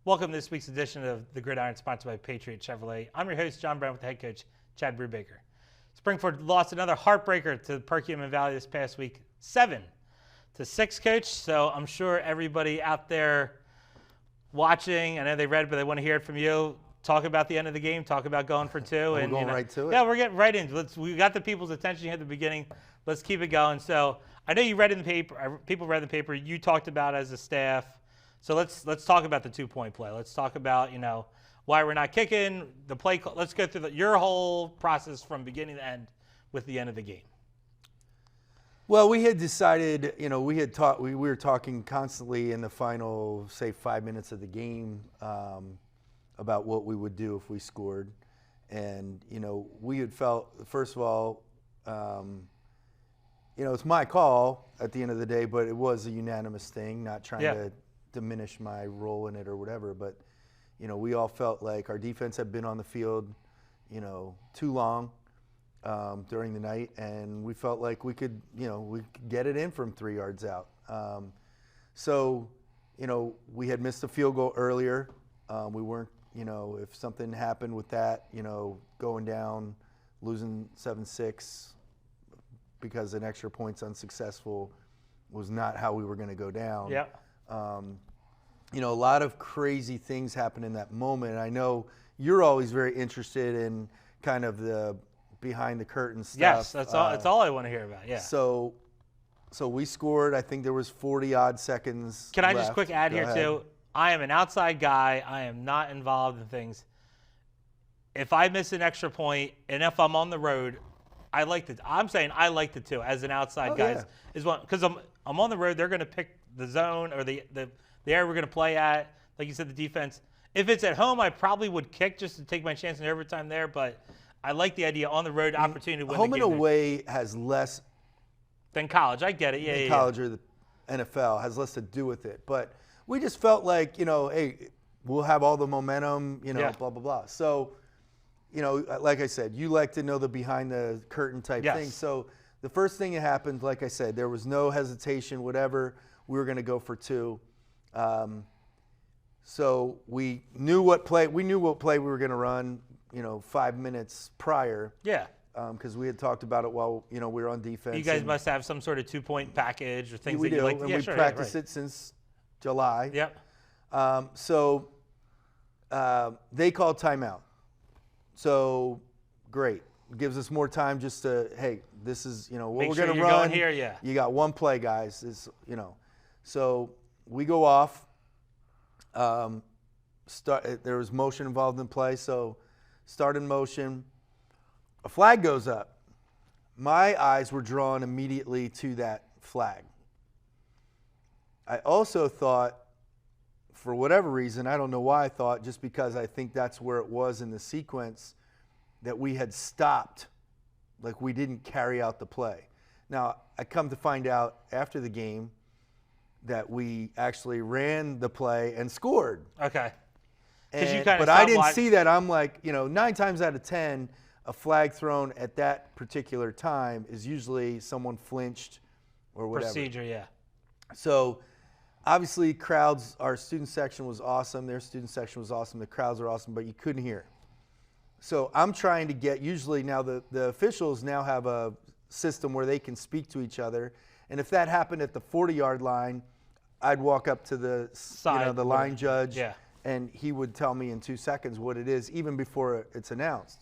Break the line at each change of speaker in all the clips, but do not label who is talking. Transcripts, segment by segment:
Welcome to this week's edition of the Gridiron, sponsored by Patriot Chevrolet. I'm your host, John Brown, with the head coach, Chad Brubaker. Springford lost another heartbreaker to Perkiomen Valley this past week, 7-6, coach. So I'm sure everybody out there watching, I know they read, but they want to hear it from you. Talk about the end of the game. Talk about going for two.
We're going right to it.
Yeah, we're getting right into it. We got the people's attention here at the beginning. Let's keep it going. So I know you read in the paper. People read the paper. You talked about it as a staff. So let's talk about the 2-point play. Let's talk about, why we're not kicking, the play. Let's go through your whole process from beginning to end with the end of the game.
Well, we had decided, we were talking constantly in the final, say, 5 minutes of the game about what we would do if we scored. And, we had felt, first of all, it's my call at the end of the day, but it was a unanimous thing, not trying to diminish my role in it or whatever, but we all felt like our defense had been on the field too long during the night, and we felt like we could get it in from 3 yards out. So we had missed a field goal earlier. We weren't, if something happened with that, going down, losing 7-6 because an extra point's unsuccessful was not how we were going to go down.
Yeah.
A lot of crazy things happen in that moment. And I know you're always very interested in kind of the behind the curtain stuff.
Yes, that's all I want to hear about. Yeah.
So we scored. I think there was 40-odd seconds
Can I
left.
just quick add here too? I am an outside guy. I am not involved in things. If I miss an extra point, and if I'm on the road, I'm saying I like the two as an outside guy.
Yeah.
Is one because I'm on the road. They're going to pick the zone or the area we're going to play at. Like you said, the defense. If it's at home, I probably would kick just to take my chance in overtime there. But I like the idea on the road opportunity to win
home
the
and
game
away has less
than college. I get it. Yeah,
than college or the NFL has less to do with it. But we just felt like hey, we'll have all the momentum. Blah blah blah. So. Like I said, you like to know the behind the curtain type thing. So the first thing that happened, like I said, there was no hesitation, whatever. We were going to go for two. So we knew what play we were going to run, 5 minutes prior.
Yeah.
Because we had talked about it while, we were on defense.
You guys must have some sort of 2-point package or things
we
that
do,
you like.
and we practiced it since July.
Yep.
So they called timeout. So great. Gives us more time just to, hey, this is, what
Make
we're
sure
going to
you're
run.
Going here, yeah.
You got one play, guys. So we go off. There was motion involved in play, so start in motion. A flag goes up. My eyes were drawn immediately to that flag. I also thought, for whatever reason, I don't know why I thought, just because I think that's where it was in the sequence, that we had stopped, like we didn't carry out the play. Now, I come to find out after the game that we actually ran the play and scored.
Okay.
But I didn't see that. I'm like, 9 times out of 10, a flag thrown at that particular time is usually someone flinched or whatever.
Procedure, yeah.
So obviously, crowds, our student section was awesome. Their student section was awesome. The crowds were awesome, but you couldn't hear. So I'm trying to get, usually now the officials now have a system where they can speak to each other. And if that happened at the 40-yard line, I'd walk up to the side, the line judge, and he would tell me in 2 seconds what it is, even before it's announced.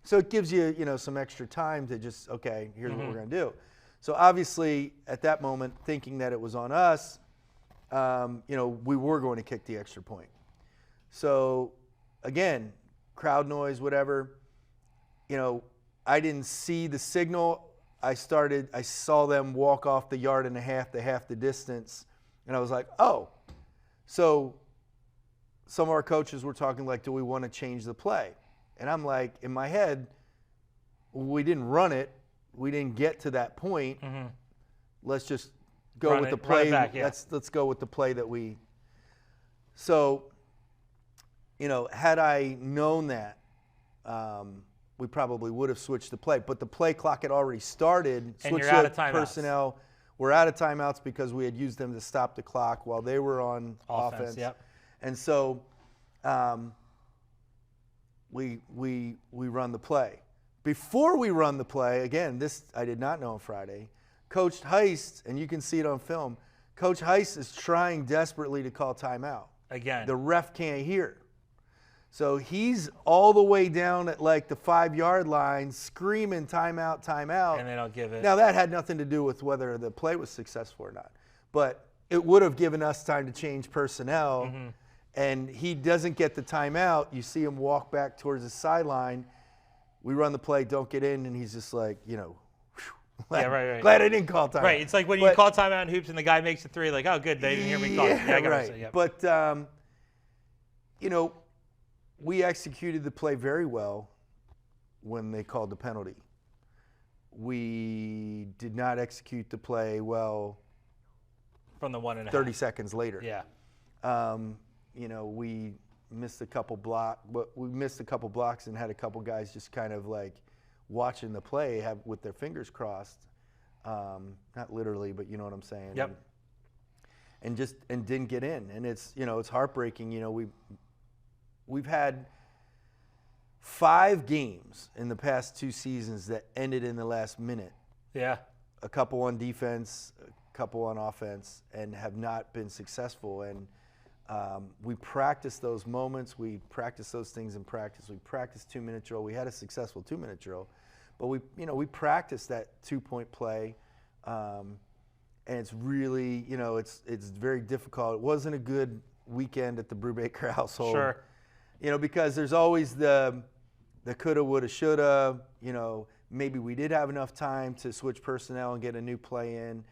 So it gives you, some extra time to just, okay, here's what we're going to do. So obviously, at that moment, thinking that it was on us, we were going to kick the extra point. So, again, crowd noise, whatever. I didn't see the signal. I saw them walk off the yard and a half to half the distance, and I was like, oh. So some of our coaches were talking like, do we want to change the play? And I'm like, in my head, we didn't run it. We didn't get to that point. Let's just go with the play. Let's go with the play that we. So, had I known that, we probably would have switched the play. But the play clock had already started.
And you're out of timeouts.
Personnel were out of timeouts because we had used them to stop the clock while they were on offense.
Yep.
And so we run the play. Before we run the play, again, this I did not know on Friday, Coach Heist, and you can see it on film, Coach Heist is trying desperately to call timeout.
Again.
The ref can't hear. So he's all the way down at like the 5-yard line screaming timeout, timeout.
And they don't give it.
Now that had nothing to do with whether the play was successful or not. But it would have given us time to change personnel.
Mm-hmm.
And he doesn't get the timeout. You see him walk back towards the sideline. We run the play, don't get in, and he's just like,
right.
Glad I didn't call timeout.
Right. It's like when you call timeout in hoops and the guy makes a 3, like, oh, good, they didn't hear me call it. Yeah, I got
right.
it. Yep.
But, we executed the play very well when they called the penalty. We did not execute the play well
from the 1.5.
30 seconds later.
Yeah.
We missed a couple blocks and had a couple guys just kind of like watching the play with their fingers crossed. Not literally, but you know what I'm saying.
Yep.
And didn't get in. And it's heartbreaking. We've had 5 games in the past 2 seasons that ended in the last minute.
Yeah.
A couple on defense, a couple on offense, and have not been successful. And we practice those moments. We practice those things in practice. We practice 2-minute drill. We had a successful 2-minute drill, but we practiced that 2-point play, and it's really, it's very difficult. It wasn't a good weekend at the Brubaker household.
Sure.
Because there's always the coulda, woulda, shoulda. Maybe we did have enough time to switch personnel and get a new play in,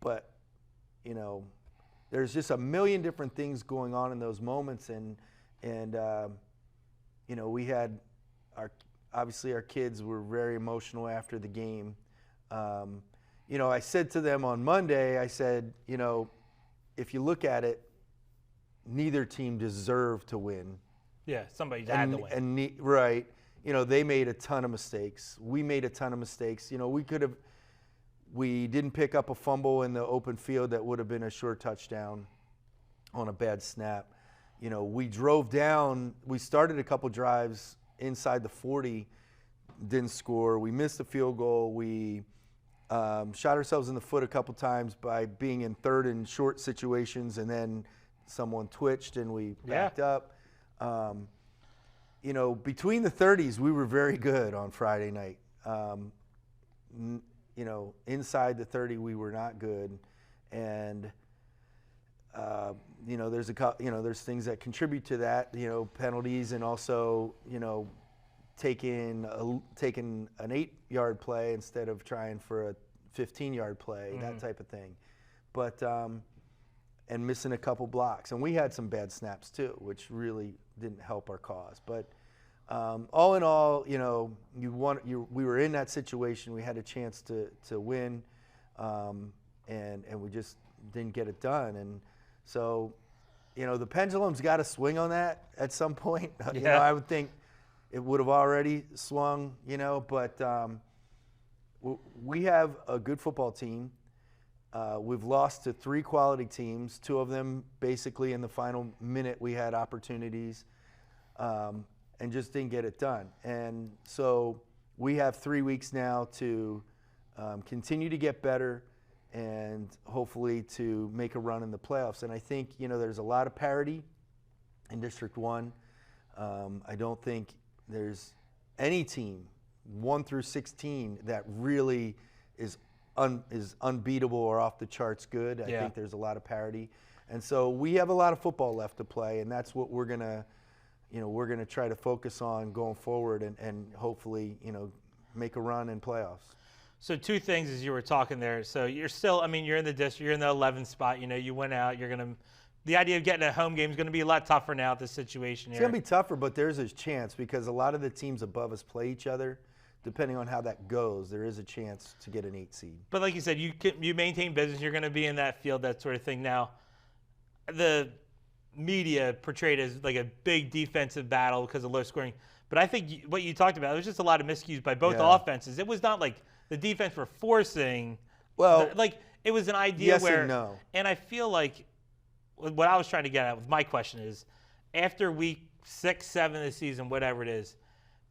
but there's just a million different things going on in those moments, and we had our kids were very emotional after the game. I said to them on Monday, I said, if you look at it, neither team deserved to win.
Yeah, somebody had to win.
Right. They made a ton of mistakes. We made a ton of mistakes. We didn't pick up a fumble in the open field that would have been a sure touchdown on a bad snap. We drove down. We started a couple drives inside the 40, didn't score. We missed a field goal. We shot ourselves in the foot a couple times by being in third and short situations, and then someone twitched and we backed up. Between the 30s, we were very good on Friday night. Inside the 30, we were not good, and there's things that contribute to that. Penalties, and also taking an 8-yard play instead of trying for a 15-yard play, that type of thing. But and missing a couple blocks. And we had some bad snaps too, which really didn't help our cause. But all in all, we were in that situation. We had a chance to win, and we just didn't get it done. And so, the pendulum's got to swing on that at some point.
Yeah.
I would think it would have already swung, but we have a good football team. We've lost to 3 quality teams, 2 of them basically in the final minute we had opportunities, and just didn't get it done. And so we have 3 weeks now to continue to get better and hopefully to make a run in the playoffs. And I think, there's a lot of parity in District 1. I don't think there's any team, 1 through 16, that really is unbeatable or off the charts good. I think there's a lot of parity. And so we have a lot of football left to play, and that's what we're gonna try to focus on going forward, and hopefully, make a run in playoffs.
So 2 things as you were talking there. So you're still, you're in the district, you're in the 11th spot. You went out. The idea of getting a home game is going to be a lot tougher now. This situation here.
It's going to be tougher, but there's a chance because a lot of the teams above us play each other. Depending on how that goes, there is a chance to get an 8 seed.
But like you said, you maintain business. You're going to be in that field, that sort of thing. Now, the media portrayed as like a big defensive battle because of low scoring. But I think what you talked about, it was just a lot of miscues by both offenses. It was not like the defense were forcing.
Well,
like it was an idea
yes
where.
and no.
And I feel like what I was trying to get at with my question is, after week 6, 7 of the season, whatever it is,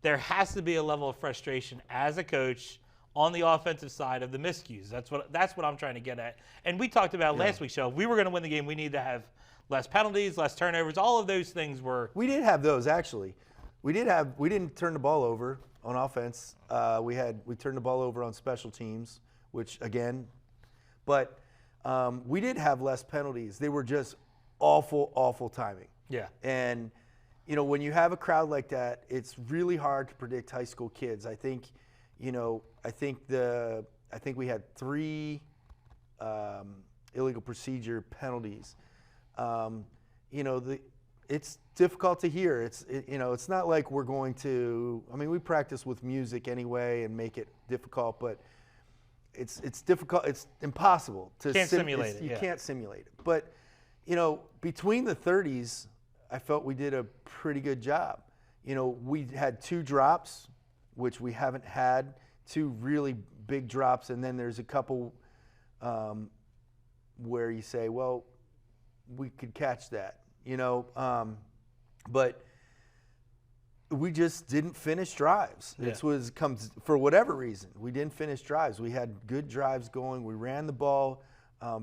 there has to be a level of frustration as a coach on the offensive side of the miscues. That's what I'm trying to get at. And we talked about last week's show. If we were going to win the game, we need to have less penalties, less turnovers. All of those things were.
We did have those actually. We didn't turn the ball over on offense. We turned the ball over on special teams, which again, but we did have less penalties. They were just awful timing.
Yeah.
And when you have a crowd like that, it's really hard to predict high school kids. I think we had 3 illegal procedure penalties. It's difficult to hear. It's not like we're going to. I mean, we practice with music anyway and make it difficult, but it's difficult. It's impossible to
simulate it.
You can't simulate it. But between the 30s, I felt we did a pretty good job. We had 2 drops, which we haven't had, 2 really big drops, and then there's a couple where you say, well, we could catch that, but we just didn't finish drives.
Yeah.
This comes for whatever reason. We didn't finish drives. We had good drives going. We ran the ball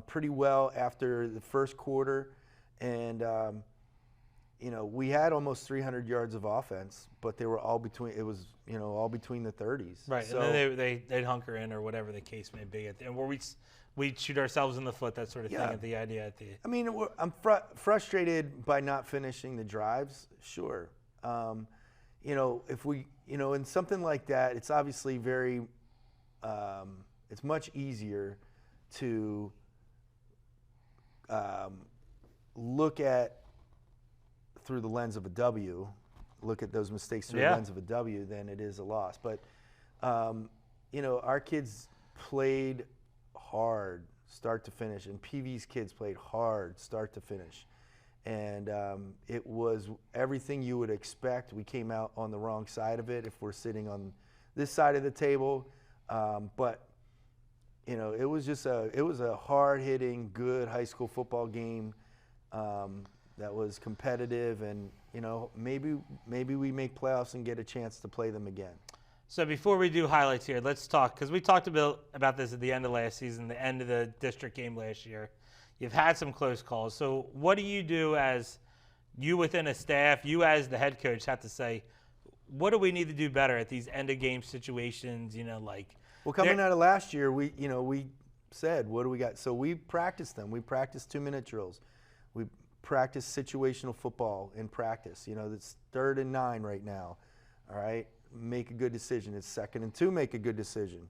pretty well after the first quarter, and we had almost 300 yards of offense, but they were all between. It was all between the 30s.
Right,
so,
and then they'd hunker in or whatever the case may be, and where we'd shoot ourselves in the foot, that sort of thing. At the idea at the.
I mean, I'm frustrated by not finishing the drives. Sure, if we, in something like that, it's obviously very. It's much easier to look at through the lens of a W, look at those mistakes through the lens of a W than it is a loss. But, our kids played hard start to finish, and PV's kids played hard start to finish. And it was everything you would expect. We came out on the wrong side of it if we're sitting on this side of the table. But, it was just a hard-hitting, good high school football game. That was competitive, and maybe we make playoffs and get a chance to play them again.
So before we do highlights here, let's talk, because we talked about this at the end of last season, the end of the district game last year. You've had some close calls. So what do you do as you within a staff, you as the head coach have to say, what do we need to do better at these end of game situations?
Well, coming out of last year, we said, what do we got? So we practiced them. We practiced 2-minute drills. We practice situational football in practice. It's 3rd and 9 right now. All right, make a good decision. It's 2nd and 2. Make a good decision.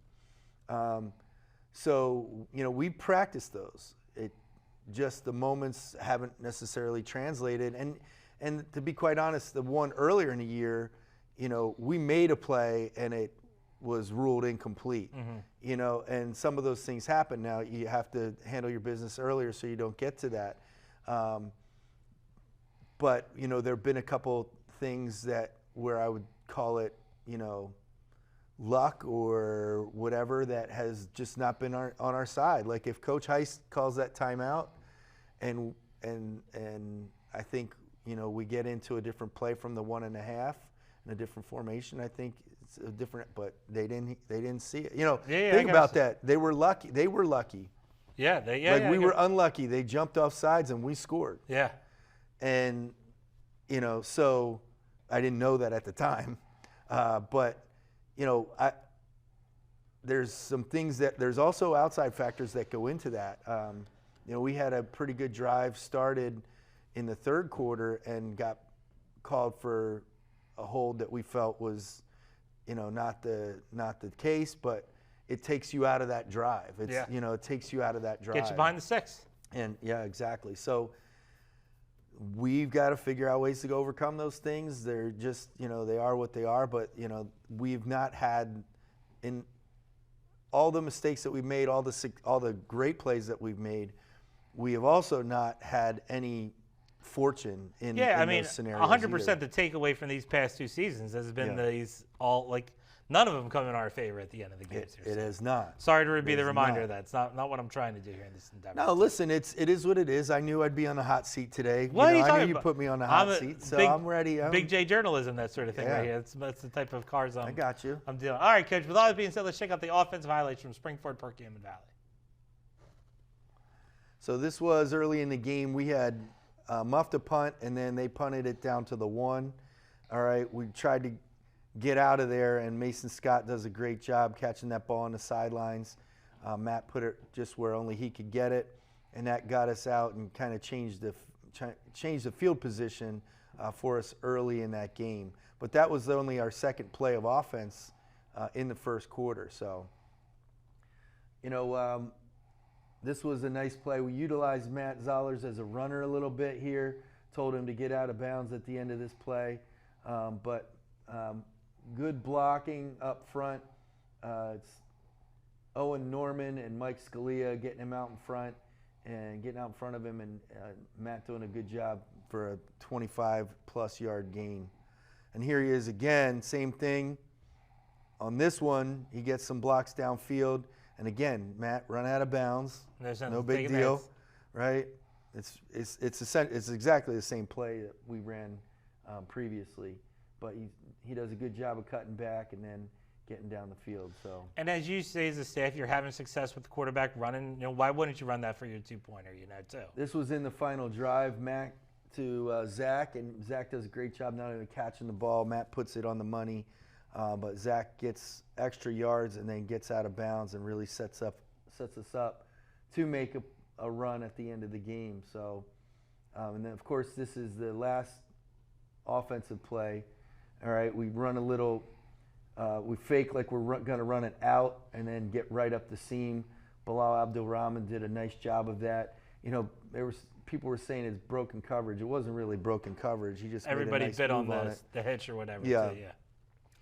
We practice those. Just the moments haven't necessarily translated. And to be quite honest, the one earlier in the year, we made a play and it was ruled incomplete. Mm-hmm. And some of those things happen. Now you have to handle your business earlier so you don't get to that. But there have been a couple things where I would call it, luck or whatever that has just not been on our side. Like if Coach Heist calls that timeout, and I think we get into a different play from the 1.5 and a different formation. I think it's a different, but they didn't see it. Think about that. They were lucky.
Yeah,
we were unlucky. They jumped off sides and we scored.
Yeah.
And, so I didn't know that at the time. But, there's some things there's also outside factors that go into that. We had a pretty good drive started in the 3rd quarter and got called for a hold that we felt was, not the case, but it takes you out of that drive. It takes you out of that drive.
Get you behind the 6.
And yeah, exactly. So we've got to figure out ways to overcome those things. They're just, they are what they are, but we've not had in all the mistakes that we've made, all the great plays that we've made, we have also not had any fortune in
those
scenarios.
100% the takeaway from these past 2 seasons has been these all like none of them come in our favor at the end of the games.
It is not.
Sorry to be the reminder of that. It's not what I'm trying to do here in this endeavor.
No, listen, it is what it is. I knew I'd be on the hot seat today.
What are you talking
I knew
about?
you put me on the hot seat, so I'm ready.
Big J journalism, that sort of thing right here. That's the type of cards
I got you.
I'm dealing. All right, Coach. With all that being said, let's check out the offensive highlights from Springford, Perkiomen Valley.
So this was early in the game. We had muffed a punt, and then they punted it down to the 1. All right, we tried to get out of there, and Mason Scott does a great job catching that ball on the sidelines. Matt put it just where only he could get it, and that got us out and kind of changed the field position for us early in that game. But that was only our second play of offense in the first quarter. So, this was a nice play. We utilized Matt Zollers as a runner a little bit here, told him to get out of bounds at the end of this play. But good blocking up front. It's Owen Norman and Mike Scalia getting him out in front and getting out in front of him, and Matt doing a good job for a 25-plus yard gain. And here he is again, same thing. On this one, he gets some blocks downfield. And again, Matt run out of bounds. No big deal, right? It's exactly the same play that we ran previously, but he does a good job of cutting back and then getting down the field. So. And
as you say, as a staff, you're having success with the quarterback running. Why wouldn't you run that for your 2-pointer? Too.
This was in the final drive, Matt to Zach, and Zach does a great job not only catching the ball. Matt puts it on the money. But Zach gets extra yards and then gets out of bounds and really sets us up to make a run at the end of the game. So, and then of course this is the last offensive play. All right, we run a little, we fake like we're going to run it out and then get right up the seam. Bilal Abdulrahman did a nice job of that. People were saying it's broken coverage. It wasn't really broken coverage. He just
everybody
made a nice
bit on
move
the hitch or whatever.
Yeah.
Too, yeah.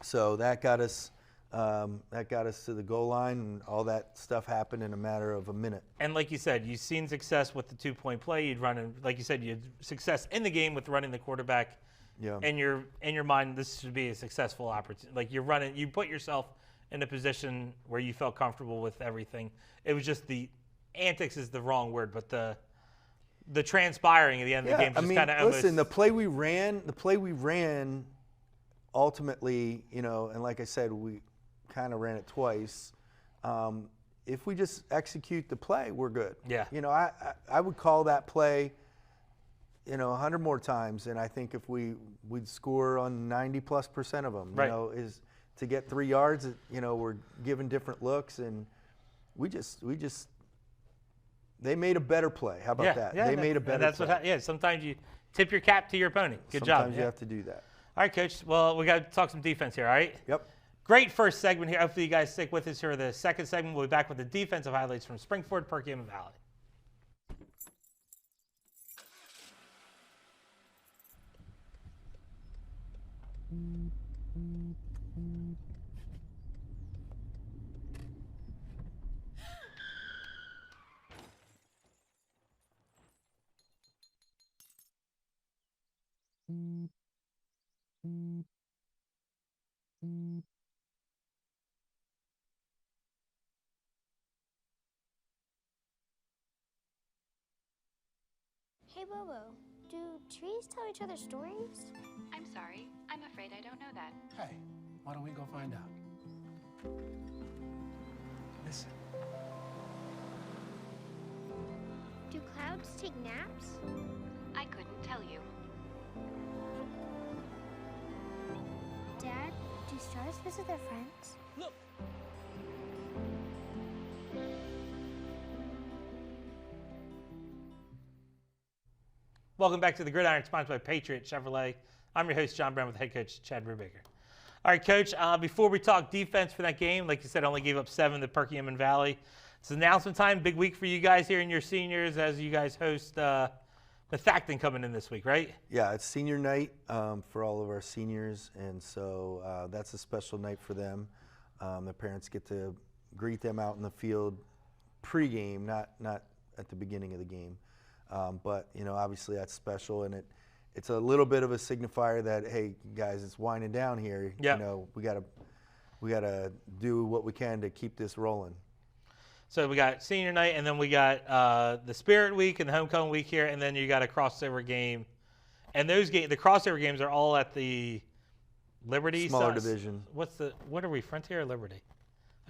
So that got us to the goal line, and all that stuff happened in a matter of a minute.
And like you said, you've seen success with the 2-point play. You'd run, like you said, you had success in the game with running the quarterback.
Yeah.
In your mind, this should be a successful opportunity. Like you put yourself in a position where you felt comfortable with everything. It was just the antics is the wrong word, but the transpiring at the end of the game just kind of
listen, the play we ran. Ultimately, and like I said, we kind of ran it twice. If we just execute the play, we're good.
Yeah.
I would call that play, 100 more times, and I think if we'd score on 90+% of them,
right.
Is to get 3 yards. We're given different looks, and we just they made a better play. How about that?
Yeah,
they made a better play.
Sometimes you tip your cap to your opponent. Good job.
Sometimes you have to do that.
All right, Coach. Well, we got to talk some defense here, all right?
Yep.
Great first segment here. Hopefully you guys stick with us here. The second segment, we'll be back with the defensive highlights from Springford, Perkiomen Valley.
Hey, Bobo, do trees tell each other stories?
I'm sorry. I'm afraid I don't know that.
Hey, why don't we go find out? Listen.
Do clouds take naps?
I couldn't tell you.
Dad, do stars visit their friends?
Look. Welcome back to the Gridiron, sponsored by Patriot Chevrolet. I'm your host, John Brown, with head coach Chad Brubaker. All right, Coach, before we talk defense for that game, like you said, only gave up 7 to Perkiomen Valley. It's announcement time, big week for you guys here and your seniors as you guys host Methacton coming in this week, right?
Yeah, it's senior night for all of our seniors, and so that's a special night for them. The parents get to greet them out in the field pregame, not at the beginning of the game. But obviously that's special, and it's a little bit of a signifier that, hey guys, it's winding down here.
Yeah.
We gotta do what we can to keep this rolling.
So we got senior night, and then we got the Spirit Week and the Homecoming Week here, and then you got a crossover game. And the crossover games are all at the Liberty
Smaller division.
What are we, Frontier or Liberty?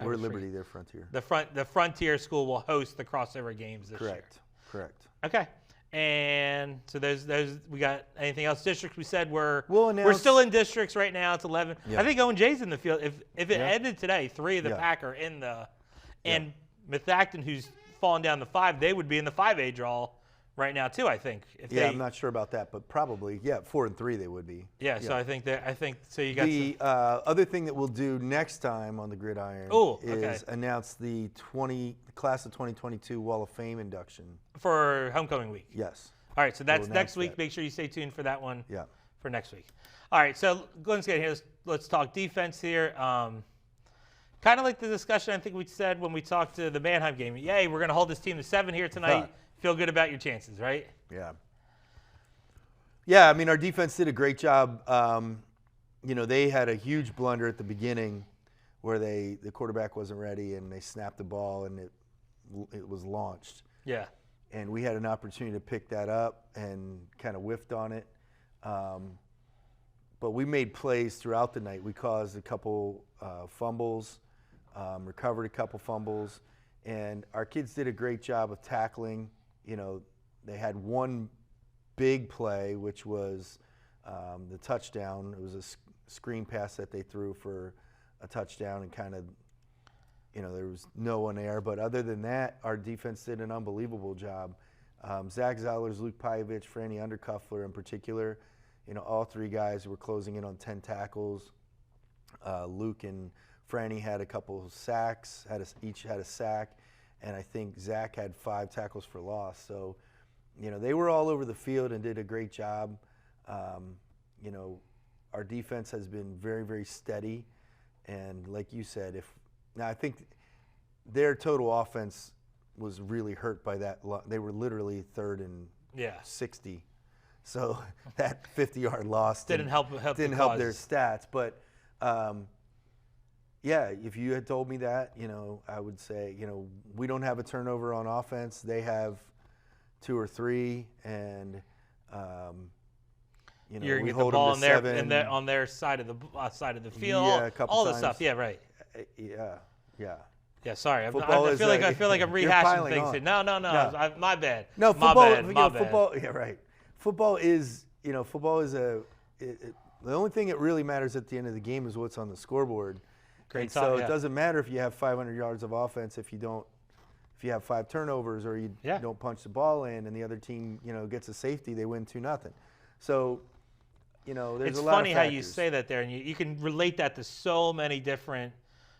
We're Liberty, they're Frontier.
The Frontier school will host the crossover games this year.
Correct.
Okay. And so those we got anything else? Districts we said we're
We'll
still in districts right now. It's 11.
Yeah.
I think Owen Jay's in the field. If it
Yeah.
ended today, 3 of the
Yeah.
pack are in the, and Methacton, who's fallen down to 5, they would be in the 5A draw right now too. I think.
I'm not sure about that, but probably 4 and 3 they would be.
Yeah. So I think so. You got
the other thing that we'll do next time on the Gridiron is announce the class of 2022 Wall of Fame induction
for Homecoming Week.
Yes.
All right, so that's
We'll
next
announce
week.
that.
Make sure you stay tuned for that one.
Yeah.
For next week. All right, so let's get here. Let's talk defense here. Kind of like the discussion I think we said when we talked to the Mannheim game. Yay, we're going to hold this team to 7 here tonight. Feel good about your chances, right?
Yeah. Yeah, I mean, our defense did a great job. They had a huge blunder at the beginning where the quarterback wasn't ready and they snapped the ball and it was launched.
Yeah.
And we had an opportunity to pick that up and kind of whiffed on it. But we made plays throughout the night. We caused a couple fumbles, recovered a couple fumbles, and our kids did a great job of tackling. They had one big play, which was the touchdown. It was a screen pass that they threw for a touchdown, and kind of, there was no one there. But other than that, our defense did an unbelievable job. Zach Zellers, Luke Pajevich, Franny Undercuffler in particular, all 3 guys were closing in on 10 tackles. Luke and Franny had a couple of sacks, each had a sack, and I think Zach had 5 tackles for loss. So, they were all over the field and did a great job. Our defense has been very, very steady, and like you said, I think their total offense was really hurt by that. They were literally 3rd and 60. So that 50-yard loss didn't help their stats. But, if you had told me that, I would say, we don't have a turnover on offense. They have 2 or 3, and,
we
hold
the ball
them to 7.
on their side of the field.
Yeah, a couple
all
times.
the stuff. Yeah, right.
Yeah.
Yeah, sorry. I
Football
feel like I'm rehashing things here. No. My bad.
No, football.
My bad.
Football. Yeah, right. Football is, the only thing that really matters at the end of the game is what's on the scoreboard.
Great.
So it doesn't matter if you have 500 yards of offense if you have 5 turnovers or you don't punch the ball in and the other team, gets a safety, they win 2-0. So, there's a lot of factors.
It's funny how you say that there, and you can relate that to so many different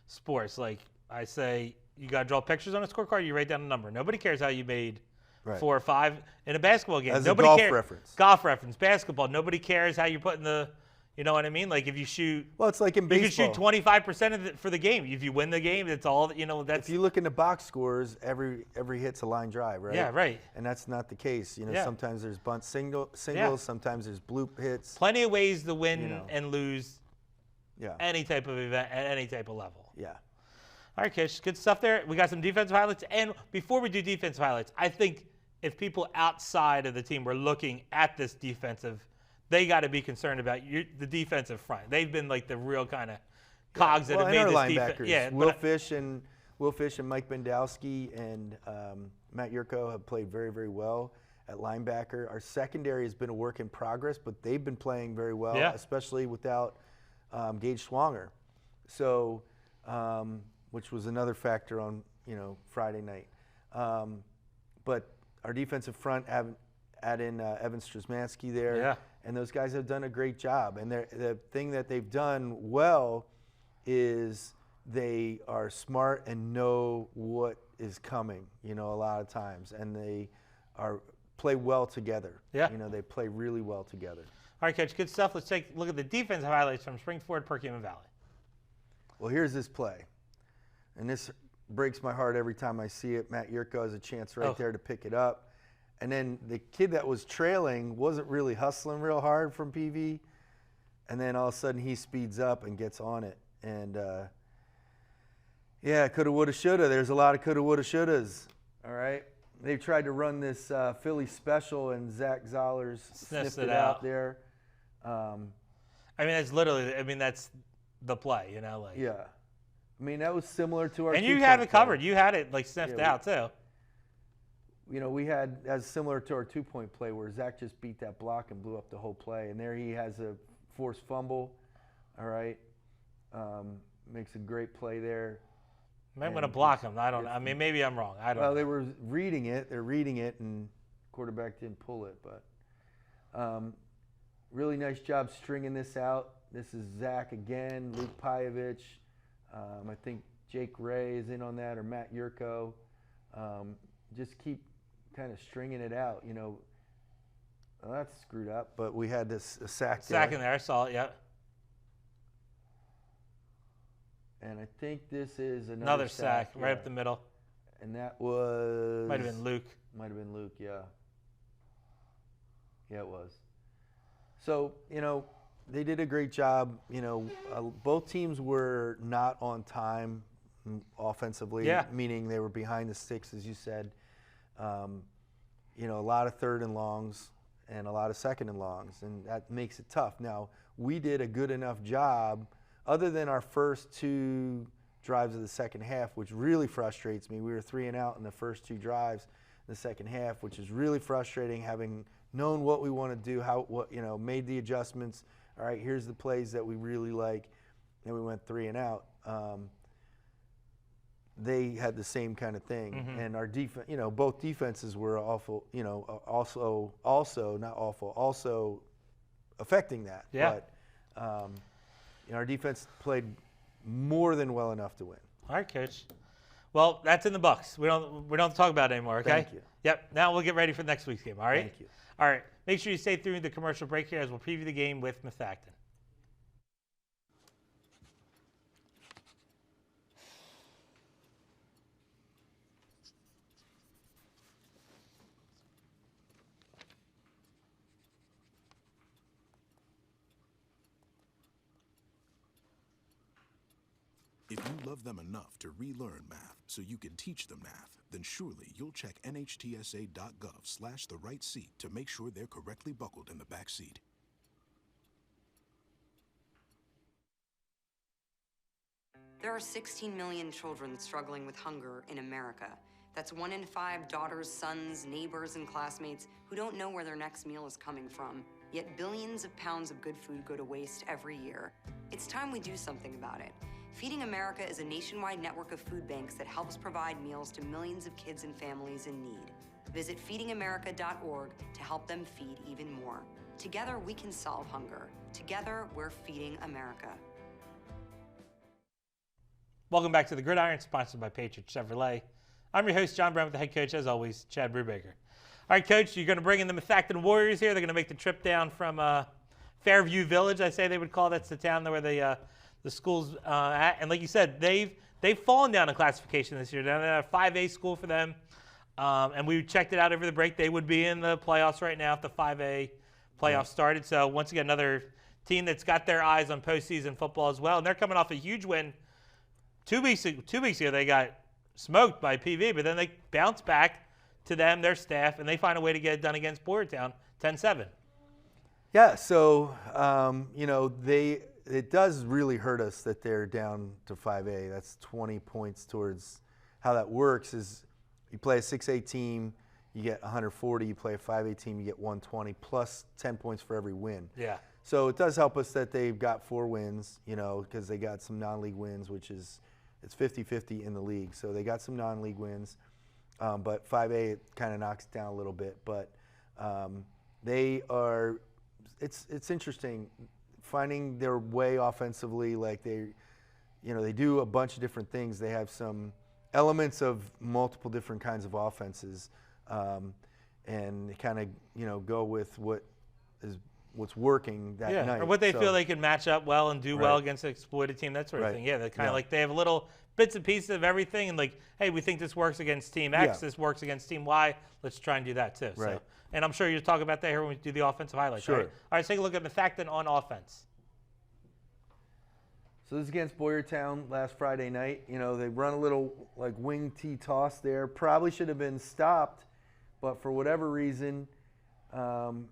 sports. Like I say, you got to draw pictures on a scorecard, you write down a number. Nobody cares how you made 4 or 5 in a basketball game.
As
Nobody
a golf
cares.
reference.
Golf reference. Basketball. Nobody cares how you're putting the, you know what I mean? Like if you shoot.
Well, it's like in baseball.
You can shoot 25% of it for the game. If you win the game, that's all. That's.
If you look in the box scores, every hit's a line drive, right?
Yeah, right.
And that's not the case. Sometimes there's bunt singles.
Yeah.
Sometimes there's bloop hits.
Plenty of ways to win and lose.
Yeah.
Any type of event at any type of level.
Yeah.
All right, Kish, good stuff there. We got some defensive highlights. And before we do defensive highlights, I think if people outside of the team were looking at this defensive, they got to be concerned about the defensive front. They've been like the real kind of cogs that have made this defense. Yeah,
Will Fish and Mike Bendowski and Matt Yurko have played very, very well at linebacker. Our secondary has been a work in progress, but they've been playing very well, especially without Gage Swanger. So, which was another factor on Friday night. But our defensive front add in Evan Strasmansky there, and those guys have done a great job. And the thing that they've done well is they are smart and know what is coming. A lot of times, and they play well together.
Yeah,
they play really well together.
All right, Coach, good stuff. Let's take a look at the defensive highlights from Springford, Perkiomen Valley.
Well, here's this play, and this breaks my heart every time I see it. Matt Yurko has a chance right there to pick it up, And then the kid that was trailing wasn't really hustling real hard from PV. And then all of a sudden he speeds up and gets on it. And yeah, coulda, woulda, shoulda. There's a lot of coulda, woulda, shouldas. All right. They've tried to run this Philly special, and Zach Zollers sniffed it out there.
I mean, that's literally. I mean, that's the play. You know, like.
Yeah. I mean, that was similar to our.
And you had it covered. You had it like sniffed out too.
You know, we had as similar to our 2-point play where Zach just beat that block and blew up the whole play, and there he has a forced fumble. All right. Makes a great play there.
Might want to block him. I don't know. I mean, maybe I'm wrong. I don't know.
Well, they were reading it. They're reading it, and quarterback didn't pull it. But really nice job stringing this out. This is Zach again, Luke Pajevich. I think Jake Ray is in on that, or Matt Yurko. Just keep kind of stringing it out. You know, well, that's screwed up, but we had this a sack there.
Sack in there. I saw it, yep.
And I think this is
another sack right up the middle.
And that was...
Might have been Luke.
Might have been Luke, yeah. Yeah, it was. So, you know, they did a great job. You know, both teams were not on time offensively, meaning they were behind the sticks, as you said. You know, a lot of 3rd and longs and a lot of 2nd and longs, and that makes it tough. Now, we did a good enough job. Other than our first 2 drives of the second half, which really frustrates me. We were 3 and out in the first 2 drives in the second half, which is really frustrating, having known what we want to do, made the adjustments. All right, here's the plays that we really like, and we went 3 and out. They had the same kind of thing, and our defense, you know, both defenses were awful, you know, also not awful, also affecting that.
Yeah.
But, you know, our defense played more than well enough to win.
All right, Coach. Well, that's in the books. We don't have to talk about it anymore, okay?
Thank you.
Yep. Now we'll get ready for next week's game, all right?
Thank you.
All right. Make sure you stay through the commercial break here as we'll preview the game with Methacton.
If you love them enough to relearn math so you can teach them math, then surely you'll check nhtsa.gov/the-right-seat to make sure they're correctly buckled in the back seat.
There are 16 million children struggling with hunger in America. That's 1 in 5 daughters, sons, neighbors, and classmates who don't know where their next meal is coming from. Yet billions of pounds of good food go to waste every year. It's time we do something about it. Feeding America is a nationwide network of food banks that helps provide meals to millions of kids and families in need. Visit feedingamerica.org to help them feed even more. Together, we can solve hunger. Together, we're feeding America.
Welcome back to the Gridiron, sponsored by Patriot Chevrolet. I'm your host, John Brown, with the head coach, as always, Chad Brubaker. All right, Coach, you're going to bring in the Methacton Warriors here. They're going to make the trip down from Fairview Village, I say they would call. That's the town where the school's at. And like you said, they've fallen down in classification this year. They're a 5A school for them. And we checked it out over the break. They would be in the playoffs right now if the 5A playoffs started. So once again, another team that's got their eyes on postseason football as well. And they're coming off a huge win. 2 weeks ago, they got smoked by PV, but then they bounced back to them, their staff, and they find a way to get it done against Boyertown, 10-7.
Yeah, so, you know, it does really hurt us that they're down to 5A. That's 20 points towards how that works is you play a 6A team, you get 140. You play a 5A team, you get 120, plus 10 points for every win.
Yeah.
So it does help us that they've got 4 wins, you know, because they got some non-league wins, which is it's 50-50 in the league. So they got some non-league wins. But 5A kind of knocks it down a little bit. But they are – it's interesting finding their way offensively. Like they do a bunch of different things. They have some elements of multiple different kinds of offenses, and they kind of, you know, go with what is what's working that night.
Or what they
So-
feel they can match up well and do well
Right.
against an exploited team, that sort of
Right.
thing. Yeah, they're kind of
Yeah.
like they have little bits and pieces of everything, and like, hey, we think this works against Team X,
Yeah.
this works against Team Y. Let's try and do that too. So,
Right.
and I'm sure you'll talk about that here when we do the offensive highlights.
Sure.
Right? All right, let's take a look at Methacton on offense.
So this is against Boyertown last Friday night. You know, they run a little like wing T toss there. Probably should have been stopped, but for whatever reason, Boyertown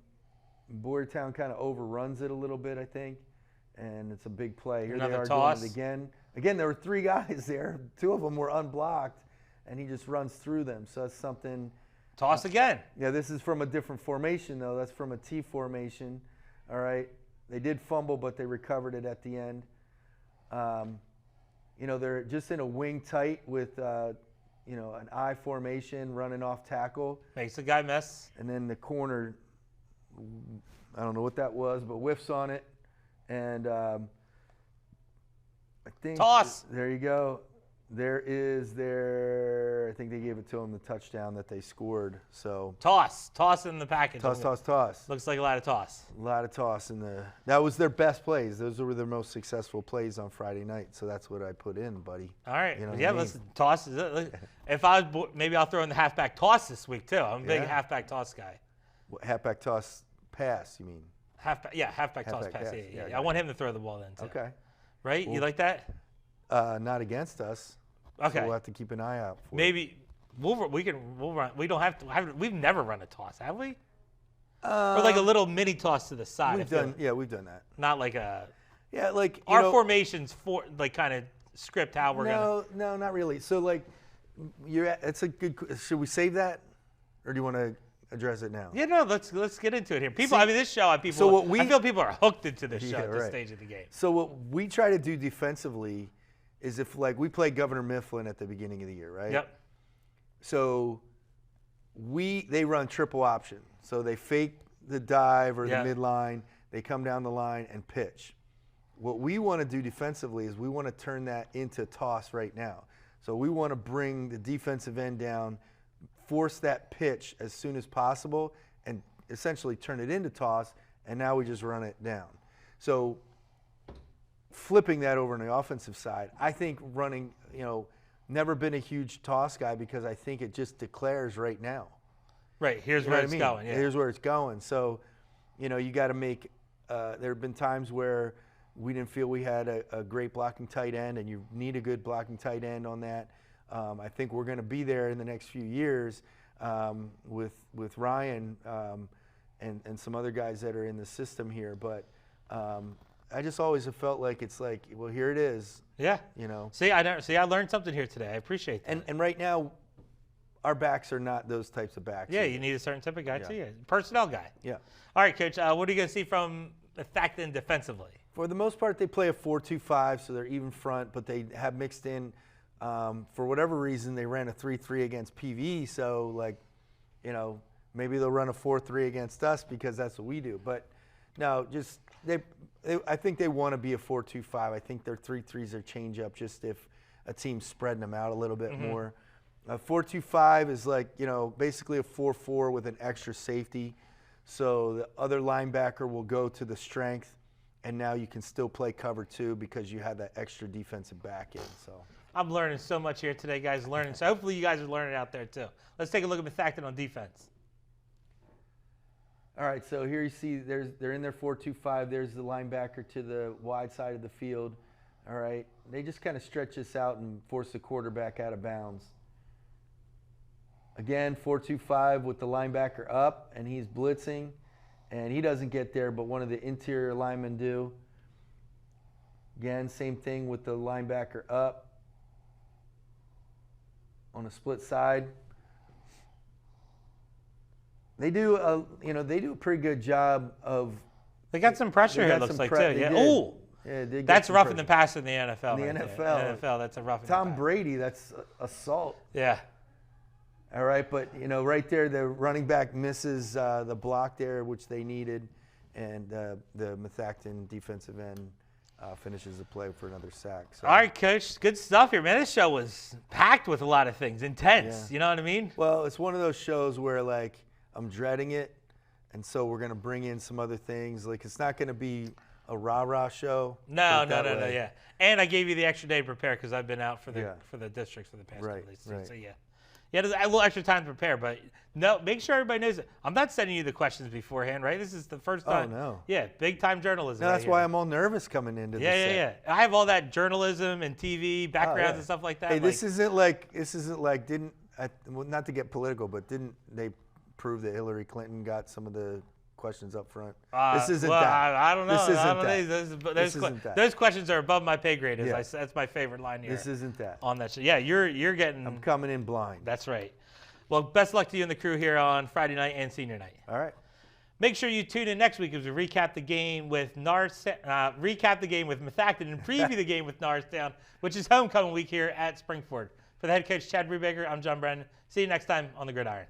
kind of overruns it a little bit, I think, and it's a big play. Here
Another
they are
toss.
doing it again. Again, there were 3 guys there. 2 of them were unblocked, and he just runs through them. So that's something.
Toss again.
Yeah, this is from a different formation, though. That's from a T formation. All right. They did fumble, but they recovered it at the end. You know, they're just in a wing tight with, you know, an I formation running off tackle.
Makes the guy miss.
And then the corner, I don't know what that was, but whiffs on it. And I think.
Toss.
There you go. I think they gave it to him, the touchdown that they scored. So
Toss in the package.
toss.
Looks like a lot of toss.
A lot of toss in the. That was their best plays. Those were their most successful plays on Friday night. So that's what I put in, buddy.
All right.
You know what
Yeah,
I mean?
listen, toss. If I was, maybe I'll throw in the halfback toss this week too. I'm a big
Yeah.
halfback toss guy.
What, halfback toss pass, you mean?
Halfback toss
Halfback
pass.
pass.
Yeah.
Yeah,
I want him to throw the ball then too.
Okay.
Right?
Cool.
You like that?
Not against us.
Okay.
So we'll have to keep an eye out for it.
Maybe we'll run. We don't have to. We've never run a toss, have we? Or like a little mini toss to the side.
We've done that.
Not like a.
Yeah, like you
Our
know,
formations for like kind of script how we're gonna.
No, not really. So like, it's a good. Should we save that, or do you want to address it now?
Yeah, no. Let's get into it here. People, I mean, this show, people.
So what
I feel people are hooked into this show
Yeah,
at this
right.
stage of the game.
So what we try to do defensively is if like we play Governor Mifflin at the beginning of the year, right?
Yep.
So they run triple option. So they fake the dive or
Yeah.
the midline, they come down the line and pitch. What we want to do defensively is we want to turn that into toss right now. So we want to bring the defensive end down, force that pitch as soon as possible, and essentially turn it into toss, and now we just run it down. So flipping that over on the offensive side, I think running, you know, never been a huge toss guy because I think it just declares right now.
Right. Here's
You know
where
what
it's
I mean?
going. Yeah.
Here's where it's going. So, you know, you got to make. There have been times where we didn't feel we had a great blocking tight end, and you need a good blocking tight end on that. I think we're going to be there in the next few years with Ryan and some other guys that are in the system here. But I just always have felt like it's like, well, here it is.
Yeah.
You know.
See, I learned something here today. I appreciate that.
And right now, our backs are not those types of backs.
Yeah,
either.
you need a certain type of guy
Yeah.
too. Yeah. Personnel guy.
Yeah.
All right, Coach. What are you going to see from Methacton defensively?
For the most part, they play a 4-2-5, so they're even front, but they have mixed in, for whatever reason, they ran a 3-3 against PV, so, like, you know, maybe they'll run a 4-3 against us because that's what we do. But, no, just I think they want to be a 4-2-5. I think their 3-3s are change up just if a team's spreading them out a little bit more. A 4-2-5 is like, you know, basically a 4-4 with an extra safety. So the other linebacker will go to the strength, and now you can still play cover 2 because you have that extra defensive back in. So
I'm learning so much here today, guys. Learning. So hopefully you guys are learning out there too. Let's take a look at Methacton on defense.
all right, so here you see they're in their 4-2-5. There's the linebacker to the wide side of the field. All right, they just kind of stretch this out and force the quarterback out of bounds. Again, 4-2-5 with the linebacker up, and he's blitzing, and he doesn't get there, but one of the interior linemen do. Again, same thing with the linebacker up on a split side. They do a pretty good job of.
They got some pressure
They
here. It
got
looks
some
like
pre-
too.
they
Yeah.
did.
Ooh.
Yeah, they did get
That's
some
roughing the
pressure.
pass in the NFL.
In the
right there.
NFL.
NFL, that's a roughing the
Tom
pass.
Brady, that's assault.
Yeah.
All right, but you know, right there, the running back misses the block there, which they needed, and the Methacton defensive end finishes the play for another sack. So.
All right, Coach. Good stuff here, man. This show was packed with a lot of things, intense.
Yeah.
You know what I mean?
Well, it's one of those shows where like I'm dreading it, And so we're going to bring in some other things. Like, it's not going to be a rah-rah show.
No,
put it that way.
yeah. And I gave you the extra day to prepare because I've been out for the
Yeah.
for the districts for the past
Right,
couple days.
right.
So yeah, there's a little extra time to prepare, but no, make sure everybody knows it. I'm not sending you the questions beforehand, right? This is the first time.
Oh, no.
Yeah, big time journalism.
No, that's
right
why
here.
I'm all nervous coming into this.
Yeah. I have all that journalism and TV backgrounds and stuff like that.
Hey, this
like-
isn't like well, not to get political, but didn't they prove that Hillary Clinton got some of the questions up front? This isn't
well,
that.
I don't know.
This isn't
I don't
that.
know.
This isn't that.
Those questions are above my pay grade.
Yeah.
That's my favorite line here.
This isn't that.
On that show. Yeah, you're getting.
I'm coming in blind.
That's right. Well, best luck to you and the crew here on Friday night and senior night.
All right.
Make sure you tune in next week as we recap the game with Methacton and preview the game with Norristown, which is homecoming week here at Springford. For the head coach, Chad Brubaker, I'm John Brennan. See you next time on the Gridiron.